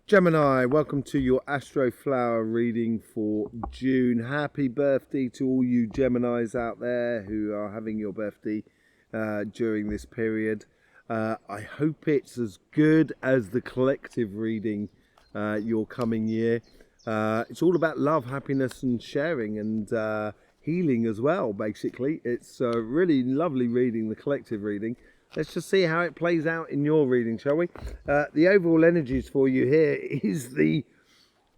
Gemini, welcome to your Astroflower reading for June. Happy birthday to all you Geminis out there who are having your birthday during this period. I hope it's as good as the collective reading your coming year. It's all about love, happiness and sharing and healing as well, basically. It's really lovely reading, the collective reading. Let's just see how it plays out in your reading, shall we? The overall energies for you here is the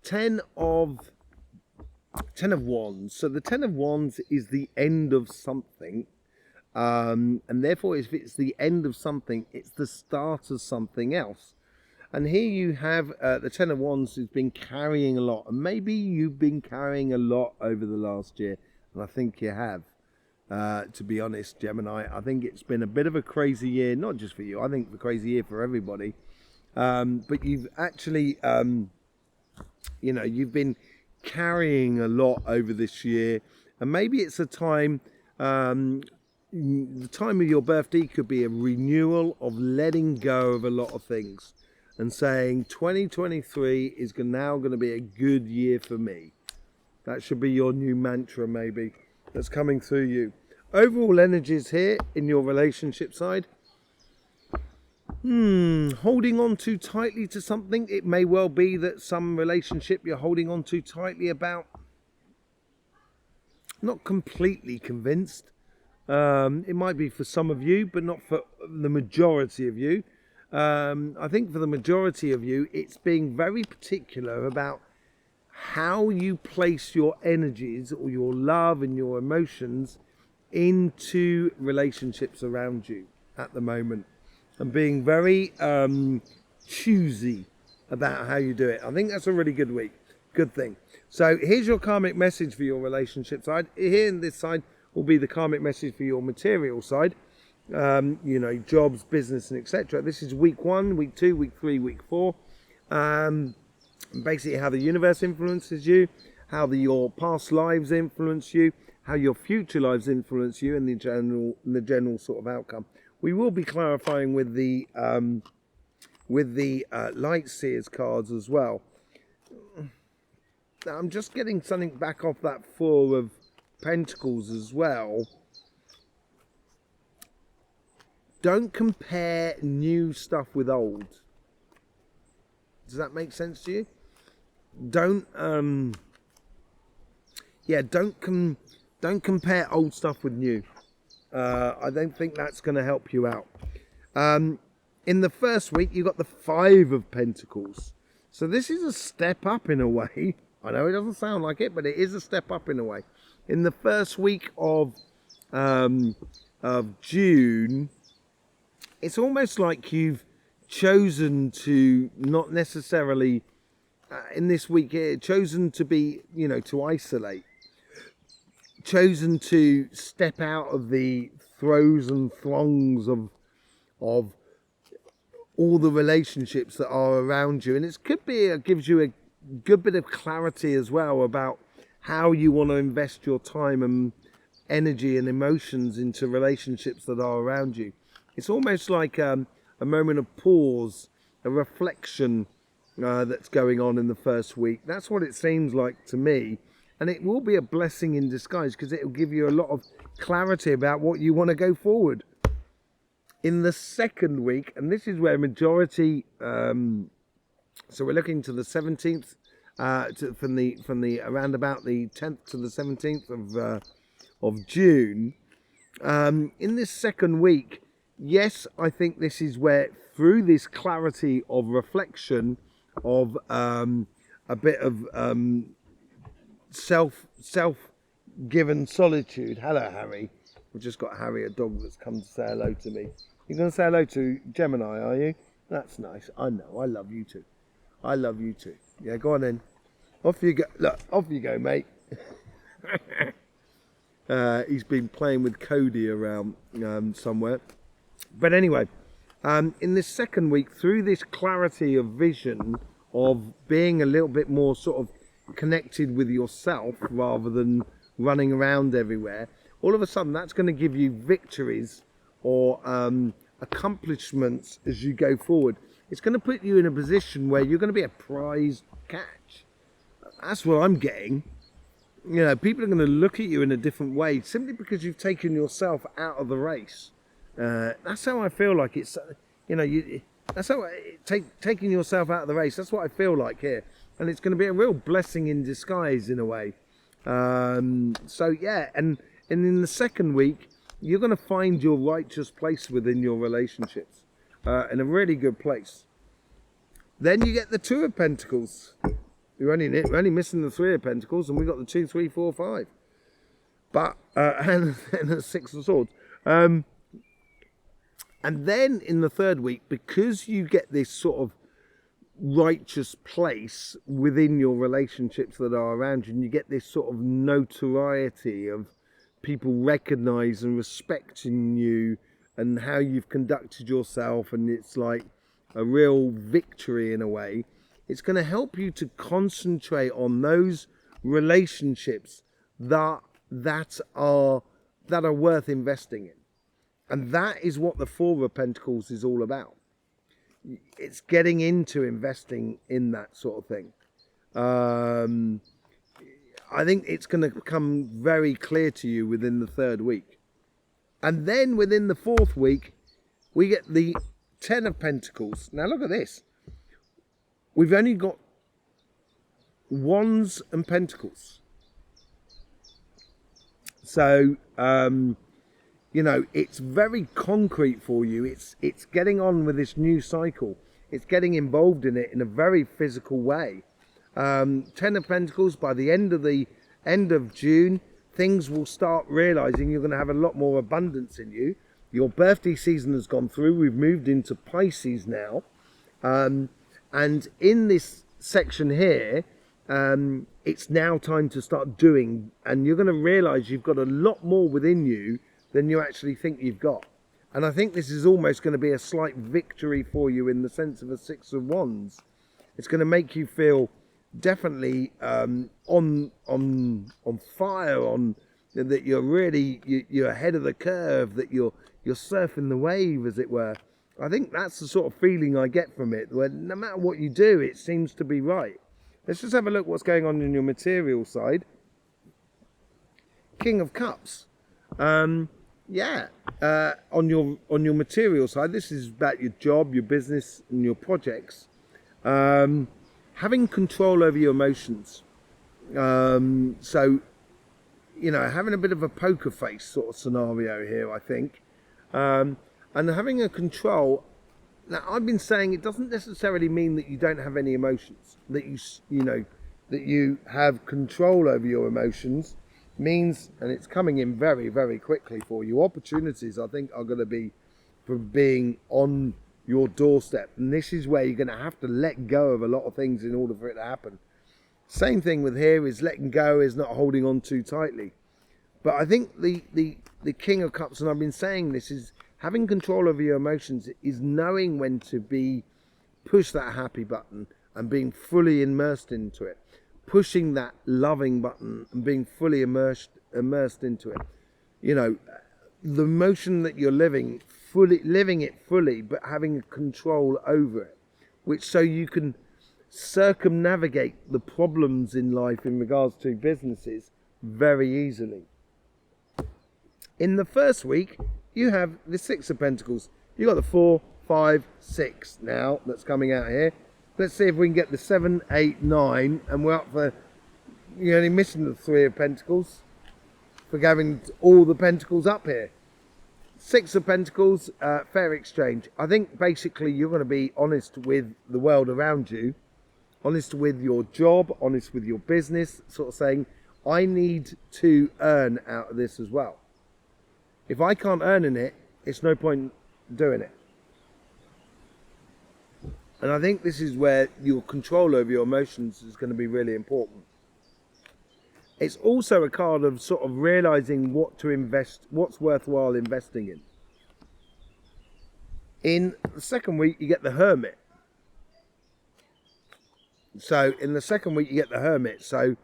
Ten of Wands. So the Ten of Wands is the end of something. And therefore, if it's the end of something, it's the start of something else. And here you have the Ten of Wands who's been carrying a lot. And maybe you've been carrying a lot over the last year. And I think you have. To be honest, Gemini, I think it's been a bit of a crazy year, not just for you, I think the crazy year for everybody. But you've actually, you've been carrying a lot over this year. And maybe it's a time, the time of your birthday could be a renewal of letting go of a lot of things and saying 2023 is now going to be a good year for me. That should be your new mantra, maybe, that's coming through you. Overall energies here in your relationship side. Holding on too tightly to something. It may well be that some relationship you're holding on too tightly about. Not completely convinced. It might be for some of you, but not for the majority of you. I think for the majority of you, it's being very particular about how you place your energies or your love and your emotions into relationships around you at the moment, and being very choosy about how you do it. I think that's a really good week, good thing. So here's your karmic message for your relationship side. Here in this side will be the karmic message for your material side, jobs, business and etc. This is week 1, week 2, week 3, week 4. Basically how the universe influences you, how your past lives influence you, how your future lives influence you, and the general sort of outcome. We will be clarifying with the light seers cards as well. Now, I'm just getting something back off that Four of Pentacles as well. Don't compare new stuff with old. Does that make sense to you? Don't compare old stuff with new. I don't think that's going to help you out. In the first week, you got the Five of Pentacles. So this is a step up in a way. I know it doesn't sound like it, but it is a step up in a way. In the first week of June, it's almost like you've chosen to not necessarily, in this week here, chosen to be, to isolate. Chosen to step out of the throes and throngs of all the relationships that are around you, and it gives you a good bit of clarity as well about how you want to invest your time and energy and emotions into relationships that are around you. It's almost like a moment of pause, a reflection that's going on in the first week. That's what it seems like to me. And it will be a blessing in disguise because it will give you a lot of clarity about what you want to go forward. In the second week, and this is where majority, so we're looking to the 17th, from the around about the 10th to the 17th of June. In this second week, yes, I think this is where, through this clarity of reflection, of a bit of self-given solitude. Hello, Harry. We've just got Harry, a dog that's come to say hello to me. You're going to say hello to Gemini, are you? That's nice. I know. I love you too. I love you too. Yeah, go on then. Off you go. Look, off you go, mate. He's been playing with Cody around somewhere. But anyway, in this second week, through this clarity of vision of being a little bit more sort of connected with yourself rather than running around everywhere, all of a sudden that's going to give you victories or accomplishments as you go forward. It's going to put you in a position where you're going to be a prized catch. That's what I'm getting. You know, people are going to look at you in a different way simply because you've taken yourself out of the race. That's how I feel like it's, you know, that's how taking yourself out of the race. That's what I feel like here. And it's going to be a real blessing in disguise in a way. So yeah, and in the second week, you're going to find your righteous place within your relationships in a really good place. Then you get the Two of Pentacles. We're only missing the Three of Pentacles, and we got the 2, 3, 4, 5. But and the Six of Swords. And then in the third week, because you get this sort of righteous place within your relationships that are around you, and you get this sort of notoriety of people recognize and respecting you and how you've conducted yourself, and it's like a real victory in a way. It's going to help you to concentrate on those relationships that are worth investing in. And that is what the Four of Pentacles is all about. It's getting into investing in that sort of thing. I think it's going to become very clear to you within the third week. And then within the fourth week, we get the Ten of Pentacles. Now look at this. We've only got Wands and Pentacles. So, you know, it's very concrete for you. It's getting on with this new cycle. It's getting involved in it in a very physical way. Ten of Pentacles, by the end of June, things will start realizing you're going to have a lot more abundance in you. Your birthday season has gone through. We've moved into Pisces now. And in this section here, it's now time to start doing, and you're going to realize you've got a lot more within you than you actually think you've got. And I think this is almost going to be a slight victory for you in the sense of a Six of Wands. It's going to make you feel definitely on fire, on that you're really you're ahead of the curve, that you're surfing the wave, as it were. I think that's the sort of feeling I get from it, where no matter what you do, it seems to be right. Let's just have a look what's going on in your material side. King of Cups. On your material side, this is about your job, your business, and your projects. Having control over your emotions. So, you know, having a bit of a poker face sort of scenario here, I think. And having a control. Now, I've been saying it doesn't necessarily mean that you don't have any emotions. That that you have control over your emotions means, and it's coming in very, very quickly for you. Opportunities, I think, are going to be for being on your doorstep, and this is where you're going to have to let go of a lot of things in order for it to happen. Same thing with here is letting go, is not holding on too tightly. But I think the King of Cups, and I've been saying this, is having control over your emotions, is knowing when to push that happy button and being fully immersed into it, pushing that loving button and being fully immersed into it. You know, the emotion that you're living it fully, but having control over it, which so you can circumnavigate the problems in life in regards to businesses very easily. In the first week, you have the Six of Pentacles. You got the 4, 5, 6 now that's coming out here. Let's see if we can get the 7, 8, 9, and we're up for, you're only missing the 3 of Pentacles for having all the Pentacles up here. 6 of Pentacles, fair exchange. I think basically you're going to be honest with the world around you, honest with your job, honest with your business, sort of saying, I need to earn out of this as well. If I can't earn in it, it's no point doing it. And I think this is where your control over your emotions is going to be really important. It's also a card of sort of realizing what to invest, what's worthwhile investing in. In the second week, you get the Hermit. So in the second week, you get the Hermit. So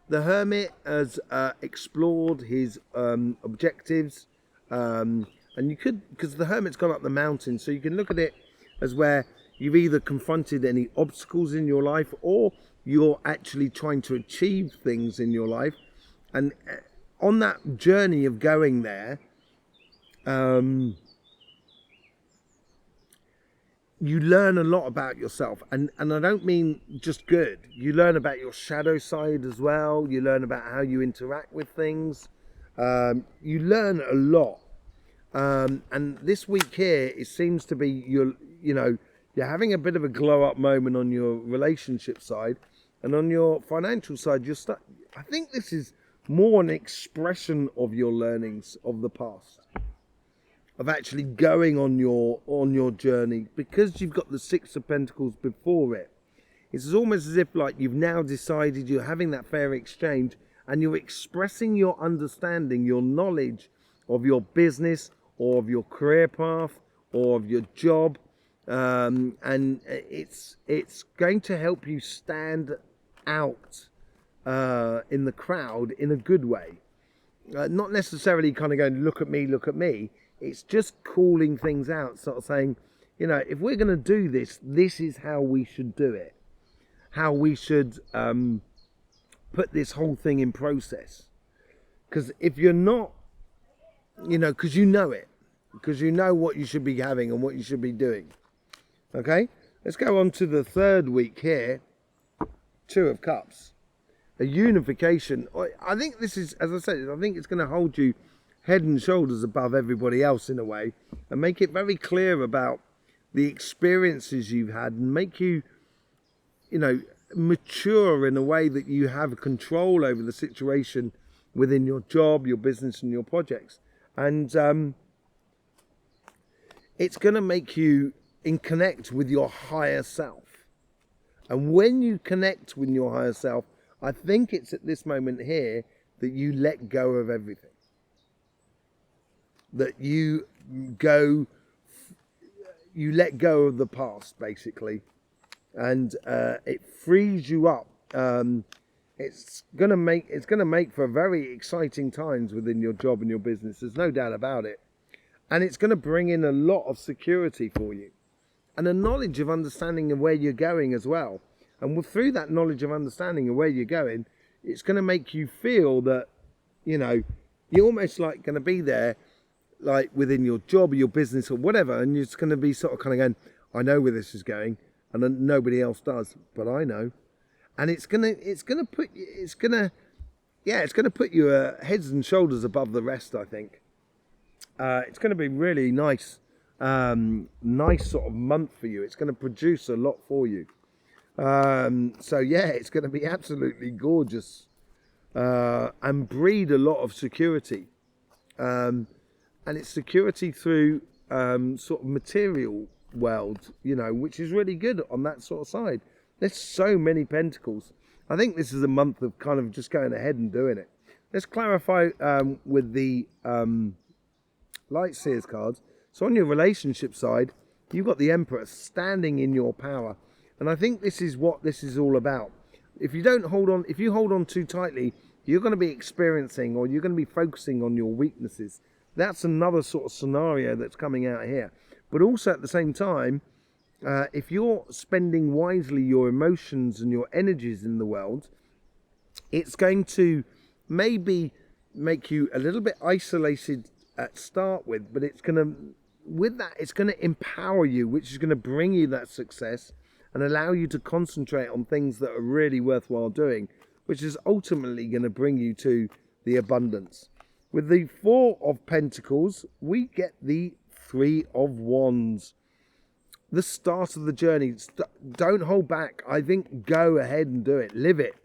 the Hermit has explored his objectives. And you could, because the Hermit's gone up the mountain, so you can look at it as where you've either confronted any obstacles in your life, or you're actually trying to achieve things in your life. And on that journey of going there, you learn a lot about yourself, and I don't mean just good. You learn about your shadow side as well. You learn about how you interact with things. You learn a lot, and this week here, it seems to be you're having a bit of a glow up moment on your relationship side, and on your financial side, I think this is more an expression of your learnings of the past, of actually going on your journey, because you've got the Six of Pentacles before it. It's almost as if like you've now decided you're having that fair exchange, and you're expressing your understanding, your knowledge of your business, or of your career path, or of your job, and it's going to help you stand out in the crowd in a good way. Not necessarily kind of going, look at me, look at me. It's just calling things out, sort of saying, if we're going to do this, this is how we should do it. How we should put this whole thing in process. Because if you're not, because you know it. Because you know what you should be having and what you should be doing. Okay? Let's go on to the third week here. Two of Cups. A unification. I think this is, as I said, I think it's going to hold you head and shoulders above everybody else in a way, and make it very clear about the experiences you've had, and make you, mature in a way that you have control over the situation within your job, your business, and your projects. And it's going to make you connect with your higher self. And when you connect with your higher self, I think it's at this moment here that you let go of everything. That you let go of the past, basically, and it frees you up. It's gonna make for very exciting times within your job and your business. There's no doubt about it, and it's going to bring in a lot of security for you, and a knowledge of understanding of where you're going as well. And through that knowledge of understanding of where you're going, it's going to make you feel that you're almost like going to be there, like within your job or your business or whatever, and it's going to be sort of kind of going, I know where this is going, and then nobody else does, but I know. And it's gonna put you heads and shoulders above the rest. I think it's going to be really nice sort of month for you. It's going to produce a lot for you. So yeah, it's going to be absolutely gorgeous, and breed a lot of security. And it's security through sort of material world, which is really good on that sort of side. There's so many pentacles. I think this is a month of kind of just going ahead and doing it. Let's clarify with the Light Seers cards. So on your relationship side, you've got the Emperor standing in your power. And I think this is what this is all about. If you hold on too tightly, you're going to be experiencing, or you're going to be focusing on your weaknesses. That's another sort of scenario that's coming out here. But also at the same time, if you're spending wisely your emotions and your energies in the world, it's going to maybe make you a little bit isolated at start with, but it's going to empower you, which is going to bring you that success and allow you to concentrate on things that are really worthwhile doing, which is ultimately going to bring you to the abundance. With the Four of Pentacles, we get the Three of Wands. The start of the journey. Don't hold back. I think go ahead and do it. Live it.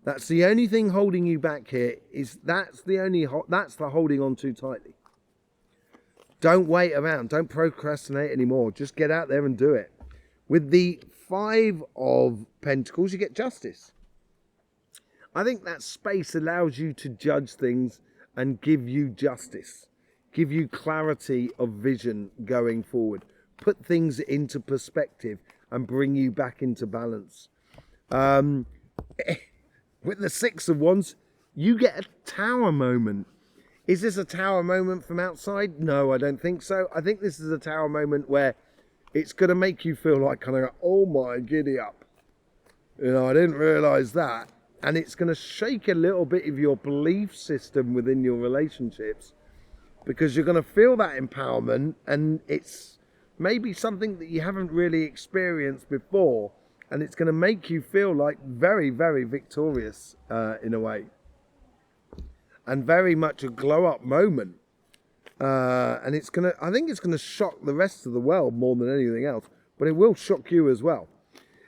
That's the only thing holding you back here. That's the holding on too tightly. Don't wait around. Don't procrastinate anymore. Just get out there and do it. With the Five of Pentacles, you get Justice. I think that space allows you to judge things and give you justice. Give you clarity of vision going forward. Put things into perspective and bring you back into balance. With the Six of Wands, you get a Tower moment. Is this a Tower moment from outside? No, I don't think so. I think this is a Tower moment where it's going to make you feel like kind of, oh my, giddy up. You know, I didn't realise that. And it's going to shake a little bit of your belief system within your relationships, because you're going to feel that empowerment, and it's maybe something that you haven't really experienced before, and it's going to make you feel like very, very victorious in a way, and very much a glow up moment. And it's going to, I think it's going to shock the rest of the world more than anything else, but it will shock you as well.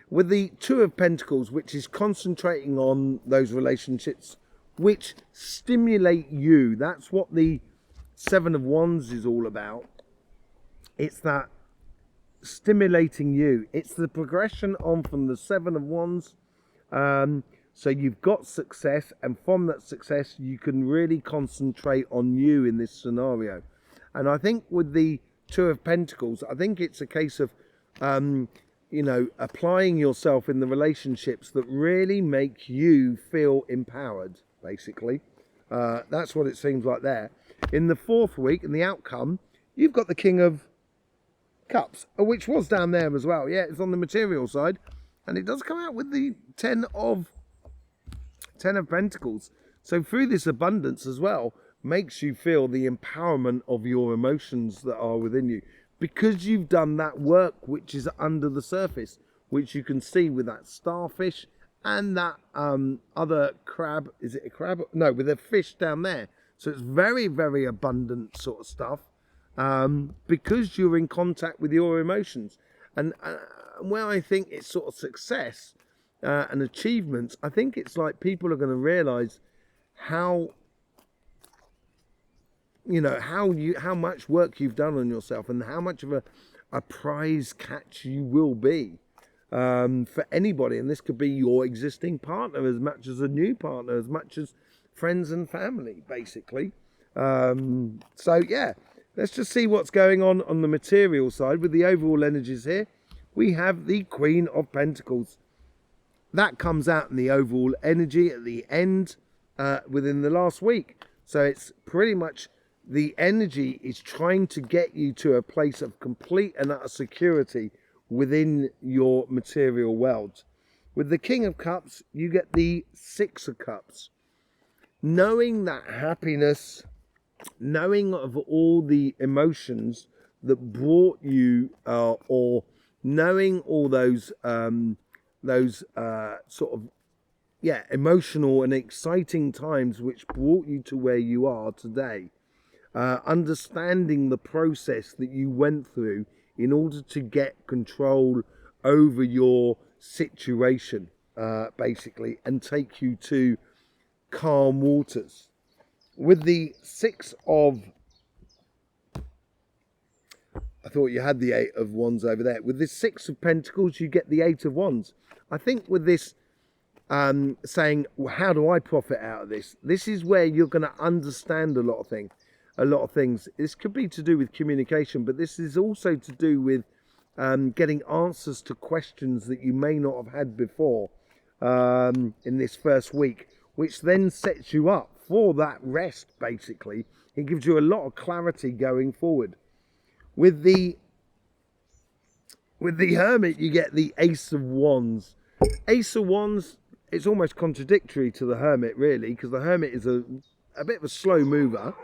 With the Two of Pentacles, which is concentrating on those relationships which stimulate you. That's what the Seven of Wands is all about. It's that stimulating you. It's the progression on from the Seven of Wands. So you've got success, and from that success you can really concentrate on you in this scenario. And I think with the Two of Pentacles, I think it's a case of you know, applying yourself in the relationships that really make you feel empowered, basically. That's what it seems like there. In the fourth week, in the outcome, you've got the King of Cups, which was down there as well. Yeah, it's on the material side, and it does come out with the Ten of Pentacles. So through this abundance as well, makes you feel the empowerment of your emotions that are within you, because you've done that work which is under the surface, which you can see with that starfish and that other crab. Is it a crab? No, with a fish down there. So it's very, very abundant sort of stuff, because you're in contact with your emotions. And where I think it's sort of success and achievements, I think it's like people are going to realise how, you know, how much work you've done on yourself, and how much of a prize catch you will be for anybody. And this could be your existing partner as much as a new partner, as much as friends and family, basically. So yeah, let's just see what's going on the material side with the overall energies here. We have the Queen of Pentacles. That comes out in the overall energy at the end within the last week. So it's pretty much the energy is trying to get you to a place of complete and utter security within your material world. With the King of Cups, you get the Six of Cups. Knowing that happiness, knowing of all the emotions that brought you, or knowing all those sort of, yeah, emotional and exciting times which brought you to where you are today. Understanding the process that you went through in order to get control over your situation, basically, and take you to calm waters. With the Six of... I thought you had the Eight of Wands over there. With the Six of Pentacles, you get the Eight of Wands. I think with this saying, well, how do I profit out of this? This is where you're going to understand a lot of things. This could be to do with communication, but this is also to do with getting answers to questions that you may not have had before in this first week, which then sets you up for that rest, basically. It gives you a lot of clarity going forward. With the Hermit, you get the Ace of Wands. Ace of Wands, it's almost contradictory to the Hermit, really, because the Hermit is a bit of a slow mover.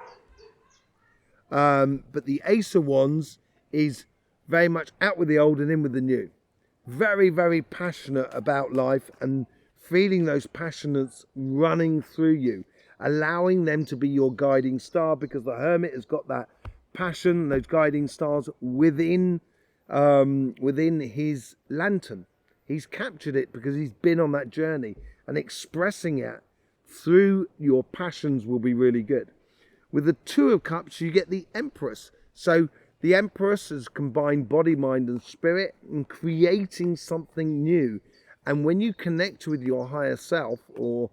But the Ace of Wands is very much out with the old and in with the new. Very, very passionate about life, and feeling those passions running through you, allowing them to be your guiding star, because the Hermit has got that passion, those guiding stars within his lantern. He's captured it because he's been on that journey, and expressing it through your passions will be really good. With the Two of Cups, you get the Empress. So the Empress has combined body, mind and spirit in creating something new. And when you connect with your higher self, or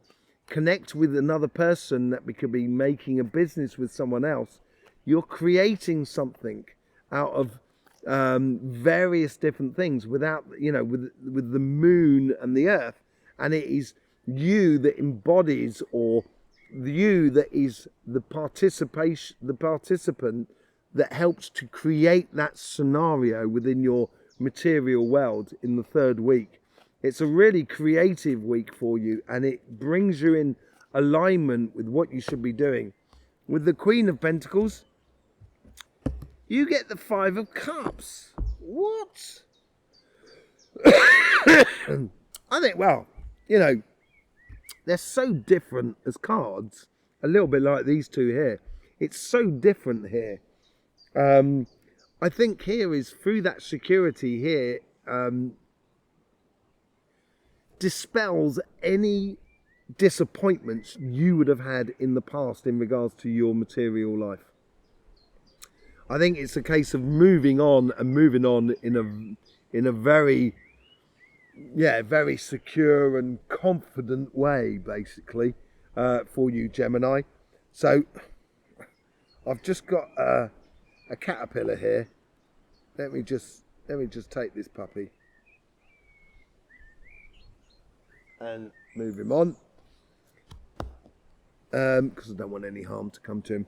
connect with another person, that could be making a business with someone else, you're creating something out of various different things without, you know, with the moon and the earth. And it is you that embodies, or you that is the participant that helps to create that scenario within your material world in the third week. It's a really creative week for you, and it brings you in alignment with what you should be doing. With the Queen of Pentacles, you get the Five of Cups. What? I think, well, you know, they're so different as cards, a little bit like these two here. It's so different here. I think here is through that security here, dispels any disappointments you would have had in the past in regards to your material life. I think it's a case of moving on and moving on in a very, yeah, very secure and confident way, basically, for you, Gemini. So I've just got a caterpillar here. Let me just take this puppy and move him on, because I don't want any harm to come to him.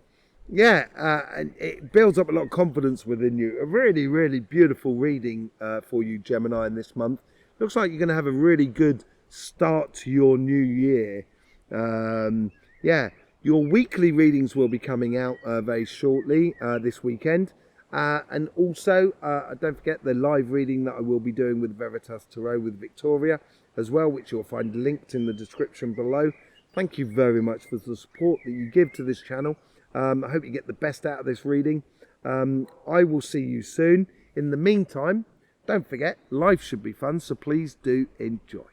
Yeah, and it builds up a lot of confidence within you. A really, really beautiful reading for you, Gemini, in this month. Looks like you're going to have a really good start to your new year. Yeah, your weekly readings will be coming out very shortly this weekend. And also, don't forget the live reading that I will be doing with Veritas Tarot with Victoria as well, which you'll find linked in the description below. Thank you very much for the support that you give to this channel. I hope you get the best out of this reading. I will see you soon. In the meantime, don't forget, life should be fun, so please do enjoy.